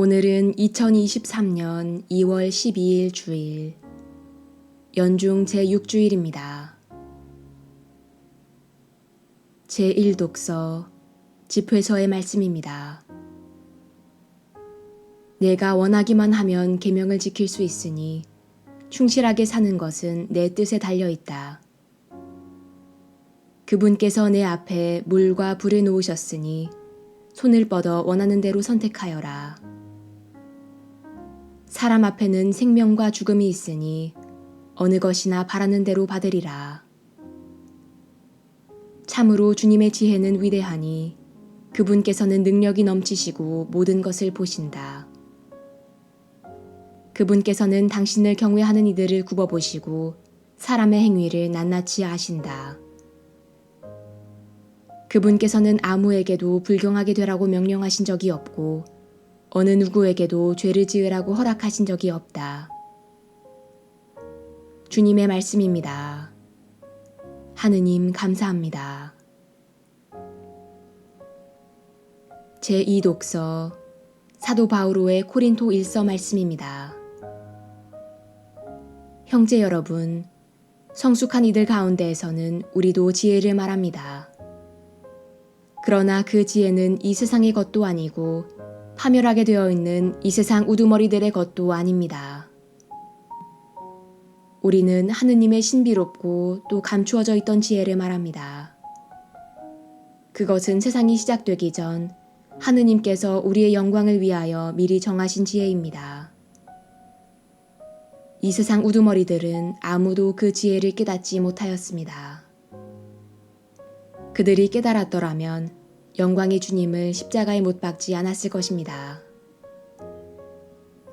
오늘은 2023년 2월 12일 주일, 연중 제6주일입니다. 제1독서 집회서의 말씀입니다. 내가 원하기만 하면 계명을 지킬 수 있으니 충실하게 사는 것은 내 뜻에 달려있다. 그분께서 내 앞에 물과 불을 놓으셨으니 손을 뻗어 원하는 대로 선택하여라. 사람 앞에는 생명과 죽음이 있으니 어느 것이나 바라는 대로 받으리라. 참으로 주님의 지혜는 위대하니 그분께서는 능력이 넘치시고 모든 것을 보신다. 그분께서는 당신을 경외하는 이들을 굽어보시고 사람의 행위를 낱낱이 아신다. 그분께서는 아무에게도 불경하게 되라고 명령하신 적이 없고 어느 누구에게도 죄를 지으라고 허락하신 적이 없다. 주님의 말씀입니다. 하느님 감사합니다. 제2독서 사도 바오로의 코린토 1서 말씀입니다. 형제 여러분, 성숙한 이들 가운데에서는 우리도 지혜를 말합니다. 그러나 그 지혜는 이 세상의 것도 아니고 파멸하게 되어 있는 이 세상 우두머리들의 것도 아닙니다. 우리는 하느님의 신비롭고 또 감추어져 있던 지혜를 말합니다. 그것은 세상이 시작되기 전 하느님께서 우리의 영광을 위하여 미리 정하신 지혜입니다. 이 세상 우두머리들은 아무도 그 지혜를 깨닫지 못하였습니다. 그들이 깨달았더라면 영광의 주님을 십자가에 못 박지 않았을 것입니다.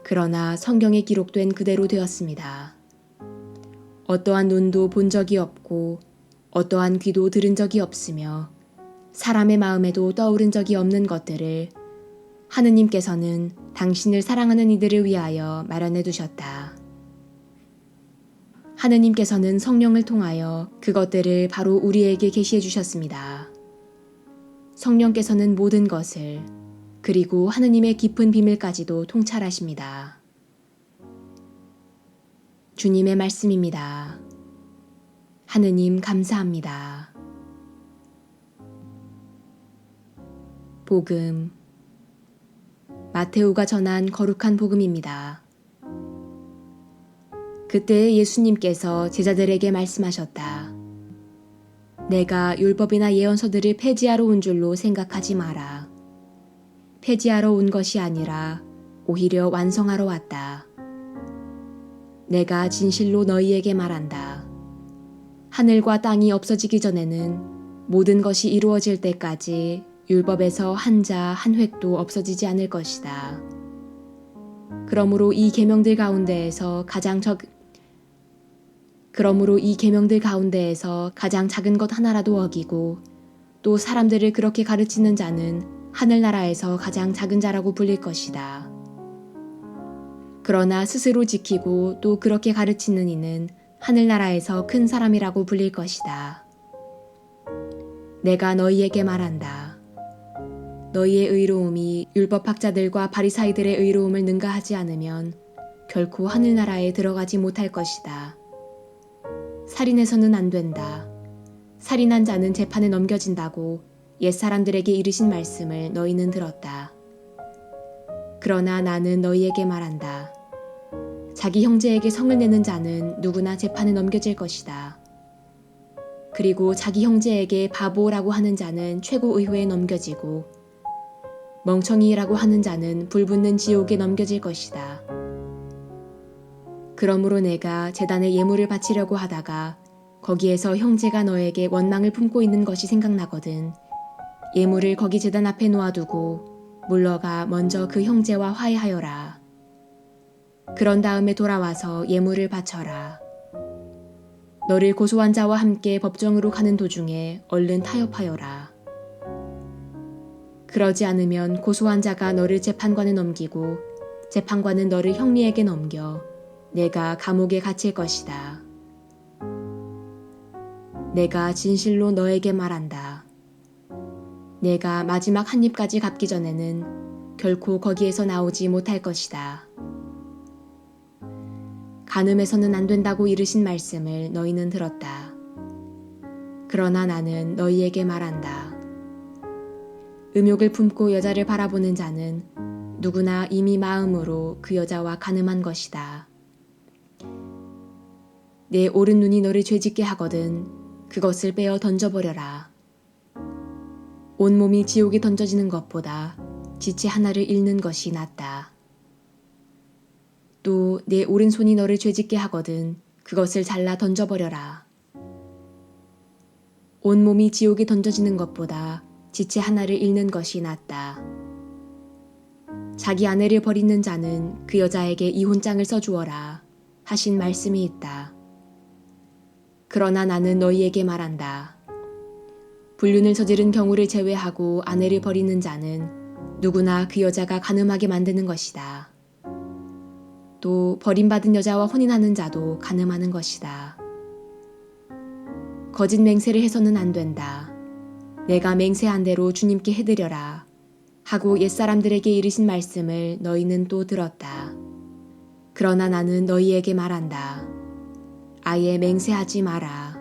그러나 성경에 기록된 그대로 되었습니다. 어떠한 눈도 본 적이 없고 어떠한 귀도 들은 적이 없으며 사람의 마음에도 떠오른 적이 없는 것들을 하느님께서는 당신을 사랑하는 이들을 위하여 마련해 두셨다. 하느님께서는 성령을 통하여 그것들을 바로 우리에게 계시해 주셨습니다. 성령께서는 모든 것을 그리고 하느님의 깊은 비밀까지도 통찰하십니다. 주님의 말씀입니다. 하느님 감사합니다. 복음 마테오가 전한 거룩한 복음입니다. 그때 예수님께서 제자들에게 말씀하셨다. 내가 율법이나 예언서들을 폐지하러 온 줄로 생각하지 마라. 폐지하러 온 것이 아니라 오히려 완성하러 왔다. 내가 진실로 너희에게 말한다. 하늘과 땅이 없어지기 전에는 모든 것이 이루어질 때까지 율법에서 한 자 한 획도 없어지지 않을 것이다. 그러므로 이 계명들 가운데에서 가장 작은 것 하나라도 어기고 또 사람들을 그렇게 가르치는 자는 하늘나라에서 가장 작은 자라고 불릴 것이다. 그러나 스스로 지키고 또 그렇게 가르치는 이는 하늘나라에서 큰 사람이라고 불릴 것이다. 내가 너희에게 말한다. 너희의 의로움이 율법학자들과 바리사이들의 의로움을 능가하지 않으면 결코 하늘나라에 들어가지 못할 것이다. 살인해서는 안 된다. 살인한 자는 재판에 넘겨진다고 옛사람들에게 이르신 말씀을 너희는 들었다. 그러나 나는 너희에게 말한다. 자기 형제에게 성을 내는 자는 누구나 재판에 넘겨질 것이다. 그리고 자기 형제에게 바보라고 하는 자는 최고의회에 넘겨지고 멍청이라고 하는 자는 불붙는 지옥에 넘겨질 것이다. 그러므로 내가 제단에 예물을 바치려고 하다가 거기에서 형제가 너에게 원망을 품고 있는 것이 생각나거든 예물을 거기 제단 앞에 놓아두고 물러가 먼저 그 형제와 화해하여라. 그런 다음에 돌아와서 예물을 바쳐라. 너를 고소한 자와 함께 법정으로 가는 도중에 얼른 타협하여라. 그러지 않으면 고소한 자가 너를 재판관에 넘기고 재판관은 너를 형리에게 넘겨 내가 감옥에 갇힐 것이다. 내가 진실로 너에게 말한다. 내가 마지막 한 입까지 갚기 전에는 결코 거기에서 나오지 못할 것이다. 간음해서는 안 된다고 이르신 말씀을 너희는 들었다. 그러나 나는 너희에게 말한다. 음욕을 품고 여자를 바라보는 자는 누구나 이미 마음으로 그 여자와 간음한 것이다. 내 오른 눈이 너를 죄짓게 하거든 그것을 빼어 던져버려라. 온몸이 지옥에 던져지는 것보다 지체 하나를 잃는 것이 낫다. 또 내 오른손이 너를 죄짓게 하거든 그것을 잘라 던져버려라. 온몸이 지옥에 던져지는 것보다 지체 하나를 잃는 것이 낫다. 자기 아내를 버리는 자는 그 여자에게 이혼장을 써주어라 하신 말씀이 있다. 그러나 나는 너희에게 말한다. 불륜을 저지른 경우를 제외하고 아내를 버리는 자는 누구나 그 여자가 간음하게 만드는 것이다. 또 버림받은 여자와 혼인하는 자도 간음하는 것이다. 거짓 맹세를 해서는 안 된다. 내가 맹세한 대로 주님께 해드려라 하고 옛사람들에게 이르신 말씀을 너희는 또 들었다. 그러나 나는 너희에게 말한다. 아예 맹세하지 마라.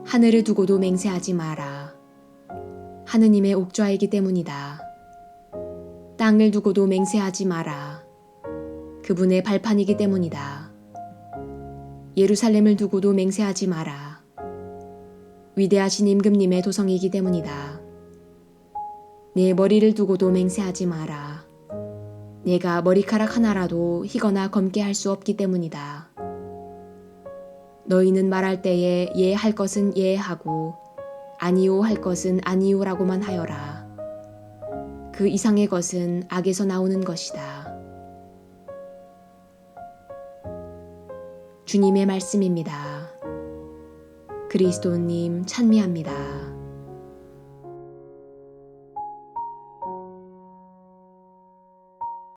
하늘을 두고도 맹세하지 마라. 하느님의 옥좌이기 때문이다. 땅을 두고도 맹세하지 마라. 그분의 발판이기 때문이다. 예루살렘을 두고도 맹세하지 마라. 위대하신 임금님의 도성이기 때문이다. 내 머리를 두고도 맹세하지 마라. 내가 머리카락 하나라도 희거나 검게 할 수 없기 때문이다. 너희는 말할 때에 예 할 것은 예 하고 아니요 할 것은 아니요라고만 하여라. 그 이상의 것은 악에서 나오는 것이다. 주님의 말씀입니다. 그리스도님 찬미합니다.